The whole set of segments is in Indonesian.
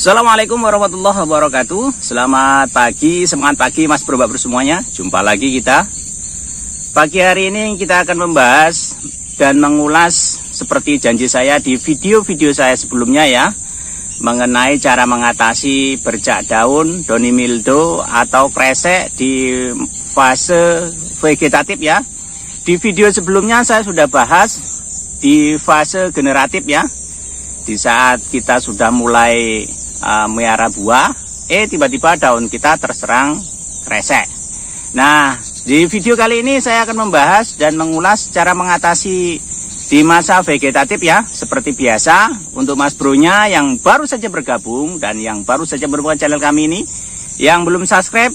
Assalamualaikum warahmatullahi wabarakatuh. Selamat pagi, semangat pagi mas bro mbak bro semuanya. Jumpa lagi kita. Pagi hari ini kita akan membahas dan mengulas seperti janji saya di video-video saya sebelumnya ya, mengenai cara mengatasi bercak daun, doni mildew atau kresek di fase vegetatif ya. Di video sebelumnya saya sudah bahas di fase generatif ya, di saat kita sudah mulai melihara buah, tiba-tiba daun kita terserang kresek. Nah, di video kali ini saya akan membahas dan mengulas cara mengatasi di masa vegetatif ya. Seperti biasa, untuk mas bronya yang baru saja bergabung dan yang baru saja menemukan channel kami ini, yang belum subscribe,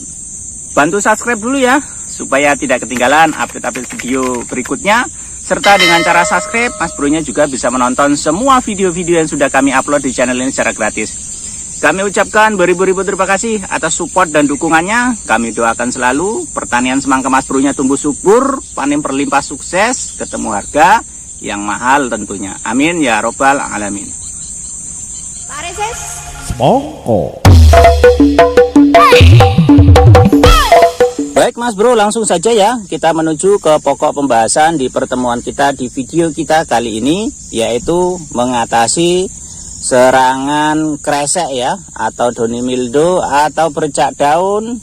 bantu subscribe dulu ya, supaya tidak ketinggalan update-update video berikutnya. Serta dengan cara subscribe, mas bronya juga bisa menonton semua video-video yang sudah kami upload di channel ini secara gratis. Kami ucapkan beribu-ribu terima kasih atas support dan dukungannya. Kami doakan selalu pertanian semangka mas bronya tumbuh subur, panen berlimpah sukses, ketemu harga yang mahal tentunya. Amin ya robbal alamin. Baik mas bro, langsung saja ya kita menuju ke pokok pembahasan di pertemuan kita di video kita kali ini, yaitu mengatasi serangan kresek ya, atau doni mildew atau bercak daun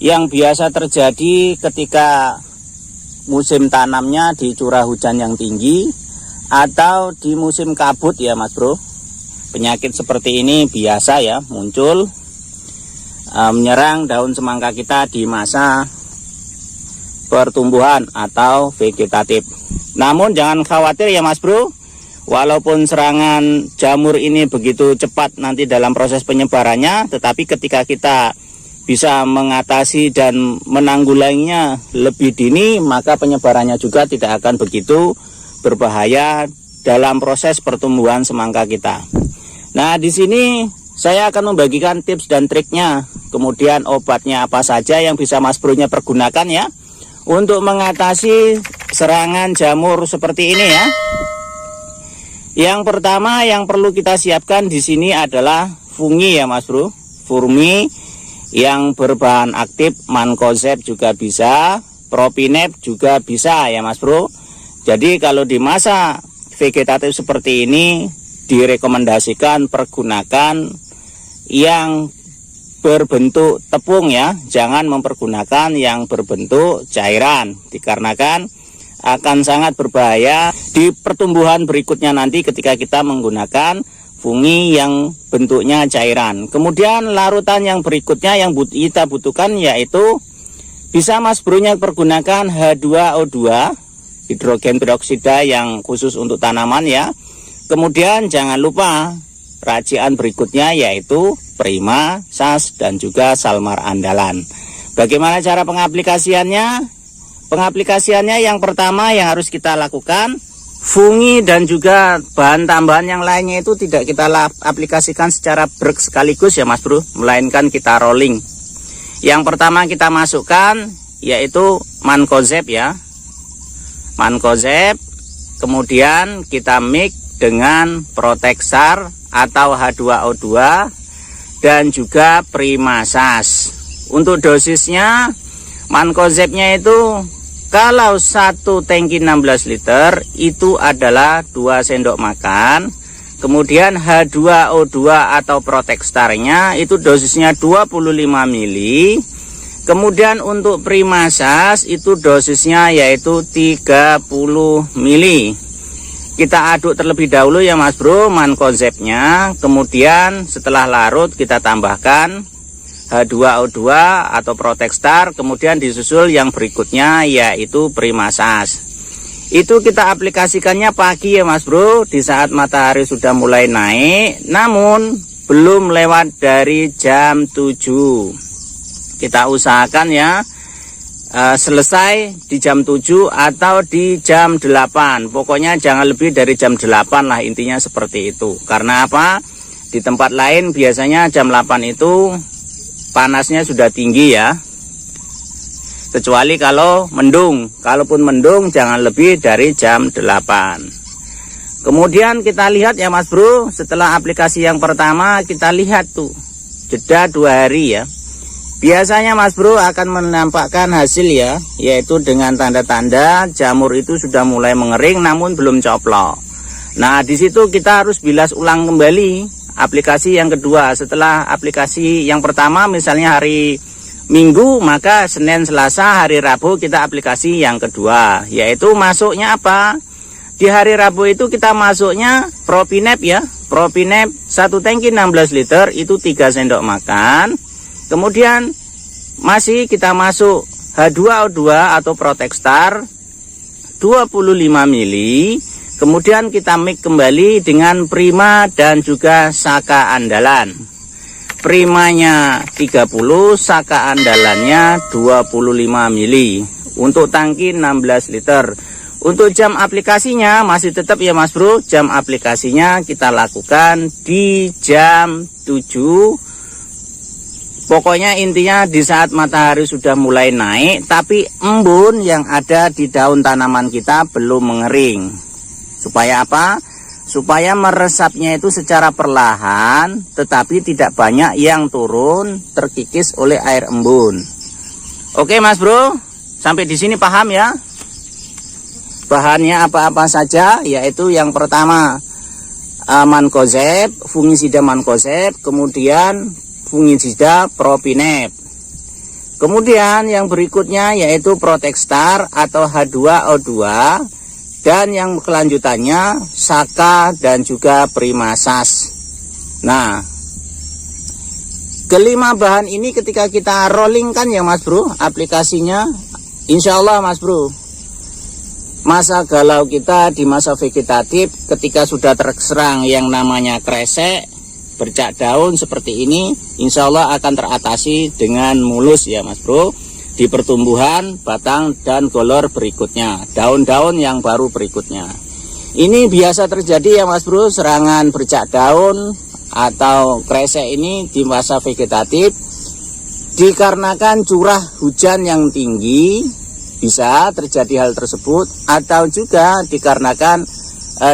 yang biasa terjadi ketika musim tanamnya di curah hujan yang tinggi atau di musim kabut ya mas bro. Penyakit seperti ini biasa ya muncul menyerang daun semangka kita di masa pertumbuhan atau vegetatif. Namun jangan khawatir ya mas bro, walaupun serangan jamur ini begitu cepat nanti dalam proses penyebarannya, tetapi ketika kita bisa mengatasi dan menanggulanginya lebih dini, maka penyebarannya juga tidak akan begitu berbahaya dalam proses pertumbuhan semangka kita. Nah, di sini saya akan membagikan tips dan triknya, kemudian obatnya apa saja yang bisa mas bronya pergunakan ya, untuk mengatasi serangan jamur seperti ini ya. Yang pertama yang perlu kita siapkan di sini adalah fungi ya mas bro. Furmi yang berbahan aktif mancozeb juga bisa, propinep juga bisa ya mas bro. Jadi kalau di masa vegetatif seperti ini direkomendasikan pergunakan yang berbentuk tepung ya, jangan mempergunakan yang berbentuk cairan, dikarenakan akan sangat berbahaya di pertumbuhan berikutnya nanti ketika kita menggunakan fungi yang bentuknya cairan. Kemudian larutan yang berikutnya yang kita butuhkan yaitu bisa mas bronya pergunakan H2O2, hidrogen peroksida yang khusus untuk tanaman ya. Kemudian jangan lupa racian berikutnya yaitu Prima, Sas dan juga Salmar andalan. Bagaimana cara pengaplikasiannya? Pengaplikasiannya yang pertama yang harus kita lakukan, fungi dan juga bahan tambahan yang lainnya itu tidak kita aplikasikan secara brek sekaligus ya mas bro, melainkan kita rolling. Yang pertama kita masukkan yaitu mancozeb ya, mancozeb, kemudian kita mix dengan protexar atau H2O2 dan juga Primasas. Untuk dosisnya mancozebnya itu kalau satu tangki 16 liter itu adalah 2 sendok makan. Kemudian H2O2 atau protextarnya itu dosisnya 25 ml. Kemudian untuk Primasas itu dosisnya yaitu 30 ml. Kita aduk terlebih dahulu ya mas bro mancozebnya. Kemudian setelah larut kita tambahkan H2O2 atau protextar, kemudian disusul yang berikutnya yaitu Primasas. Itu kita aplikasikannya pagi ya mas bro, di saat matahari sudah mulai naik, namun belum lewat dari jam 7. Kita usahakan ya selesai di jam 7 atau di jam 8. Pokoknya jangan lebih dari jam 8 lah, intinya seperti itu. Karena apa? Di tempat lain biasanya jam 8 itu panasnya sudah tinggi ya. Kecuali kalau mendung. Kalaupun mendung jangan lebih dari jam 8. Kemudian kita lihat ya Mas Bro, setelah aplikasi yang pertama kita lihat tuh jeda 2 hari ya. Biasanya Mas Bro akan menampakkan hasil ya, yaitu dengan tanda-tanda jamur itu sudah mulai mengering namun belum coplok. Nah di situ kita harus bilas ulang kembali aplikasi yang kedua. Setelah aplikasi yang pertama misalnya hari Minggu, maka Senin, Selasa, hari Rabu kita aplikasi yang kedua, yaitu masuknya apa? Di hari Rabu itu kita masuknya Propinep ya. Propinep 1 tangki 16 liter itu 3 sendok makan. Kemudian masih kita masuk H2O2 atau Protextar 25 mili. Kemudian kita mix kembali dengan Prima dan juga Saka Andalan. Primanya 30, Saka Andalannya 25 mili untuk tangki 16 liter. Untuk jam aplikasinya masih tetap ya Mas Bro, jam aplikasinya kita lakukan di jam 7. Pokoknya intinya di saat matahari sudah mulai naik, tapi embun yang ada di daun tanaman kita belum mengering. Supaya apa? Supaya meresapnya itu secara perlahan, tetapi tidak banyak yang turun terkikis oleh air embun. Oke Mas Bro, sampai di sini paham ya? Bahannya apa-apa saja, yaitu yang pertama Mancozeb, fungisida Mancozeb, kemudian fungisida Propinep. Kemudian yang berikutnya yaitu Protextar atau H2O2, dan yang kelanjutannya Saka dan juga Primasas. Nah, kelima bahan ini ketika kita rollingkan ya Mas Bro aplikasinya, insya Allah Mas Bro, masa galau kita di masa vegetatif ketika sudah terserang yang namanya kresek, bercak daun seperti ini, insya Allah akan teratasi dengan mulus ya Mas Bro, di pertumbuhan batang dan golor berikutnya, daun-daun yang baru berikutnya. Ini biasa terjadi ya Mas Bro, serangan bercak daun atau kresek ini di masa vegetatif dikarenakan curah hujan yang tinggi, bisa terjadi hal tersebut, atau juga dikarenakan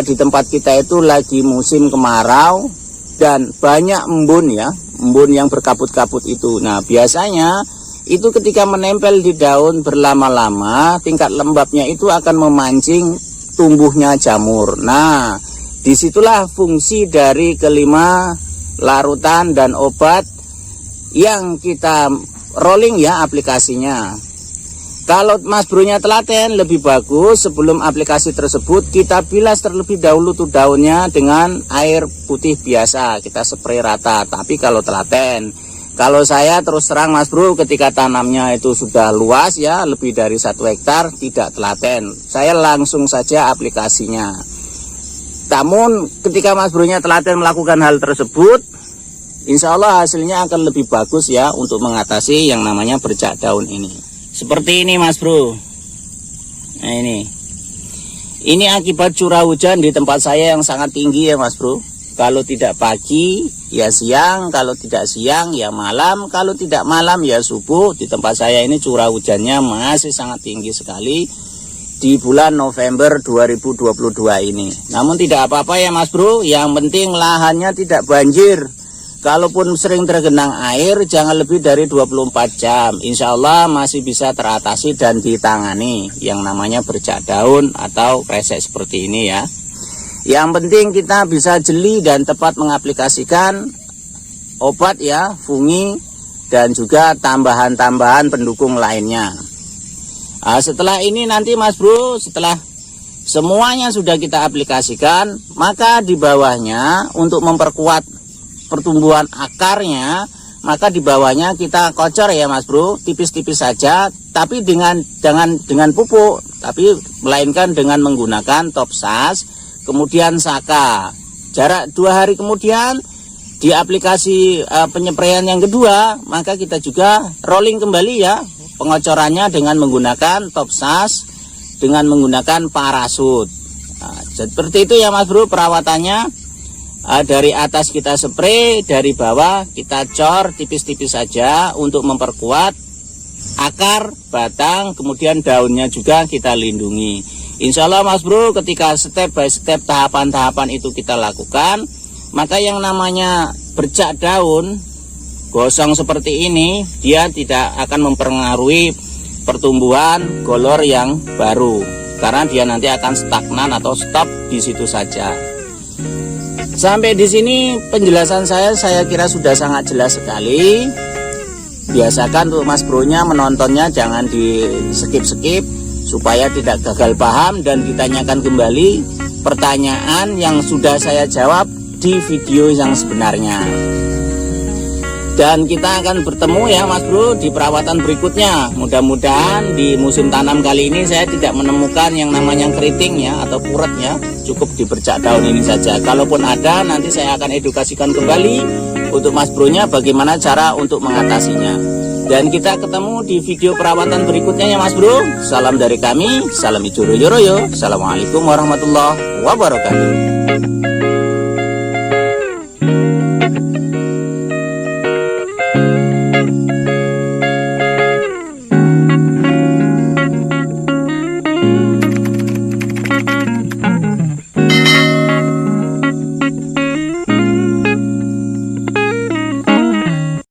di tempat kita itu lagi musim kemarau dan banyak embun ya, embun yang berkabut-kabut itu. Nah biasanya itu ketika menempel di daun berlama-lama, tingkat lembabnya itu akan memancing tumbuhnya jamur. Nah disitulah fungsi dari kelima larutan dan obat yang kita rolling ya aplikasinya. Kalau Mas Bro-nya telaten, lebih bagus sebelum aplikasi tersebut kita bilas terlebih dahulu tuh daunnya dengan air putih biasa, kita spray rata. Tapi kalau telaten, kalau saya terus terang Mas Bro, ketika tanamnya itu sudah luas ya, lebih dari 1 hektar, tidak telaten, saya langsung saja aplikasinya. Namun ketika Mas Bro-nya telaten melakukan hal tersebut, insya Allah hasilnya akan lebih bagus ya untuk mengatasi yang namanya bercak daun ini. Seperti ini Mas Bro. Nah ini akibat curah hujan di tempat saya yang sangat tinggi ya Mas Bro. Kalau tidak pagi ya siang, kalau tidak siang ya malam, kalau tidak malam ya subuh. Di tempat saya ini curah hujannya masih sangat tinggi sekali di bulan November 2022 ini. Namun tidak apa-apa ya Mas Bro, yang penting lahannya tidak banjir. Kalaupun sering tergenang air, jangan lebih dari 24 jam. Insya Allah masih bisa teratasi dan ditangani yang namanya bercak daun atau kresek seperti ini ya. Yang penting kita bisa jeli dan tepat mengaplikasikan obat ya, fungi dan juga tambahan-tambahan pendukung lainnya. Nah, setelah ini nanti Mas Bro, setelah semuanya sudah kita aplikasikan, maka di bawahnya untuk memperkuat pertumbuhan akarnya, maka di bawahnya kita kocor ya Mas Bro, tipis-tipis saja, tapi jangan dengan pupuk, tapi melainkan dengan menggunakan Topsas, kemudian Saka. Jarak 2 hari kemudian di aplikasi penyepraian yang kedua, maka kita juga rolling kembali ya pengocorannya dengan menggunakan Topsas, dengan menggunakan parasut. Nah, seperti itu ya Mas Bro perawatannya. Dari atas kita spray, dari bawah kita cor tipis-tipis saja untuk memperkuat akar, batang, kemudian daunnya juga kita lindungi. Insya Allah Mas Bro, ketika step by step tahapan-tahapan itu kita lakukan, maka yang namanya bercak daun gosong seperti ini, dia tidak akan mempengaruhi pertumbuhan golor yang baru, karena dia nanti akan stagnan atau stop di situ saja. Sampai di sini penjelasan saya kira sudah sangat jelas sekali. Biasakan untuk Mas Bro-nya menontonnya jangan di skip-skip supaya tidak gagal paham, dan ditanyakan kembali pertanyaan yang sudah saya jawab di video yang sebenarnya. Dan kita akan bertemu ya Mas Bro di perawatan berikutnya. Mudah-mudahan di musim tanam kali ini saya tidak menemukan yang namanya keriting ya atau puret ya. Cukup di bercak daun ini saja. Kalaupun ada, nanti saya akan edukasikan kembali untuk Mas Bro-nya bagaimana cara untuk mengatasinya. Dan kita ketemu di video perawatan berikutnya ya Mas Bro. Salam dari kami, salam hijau royo royo. Assalamualaikum warahmatullahi wabarakatuh.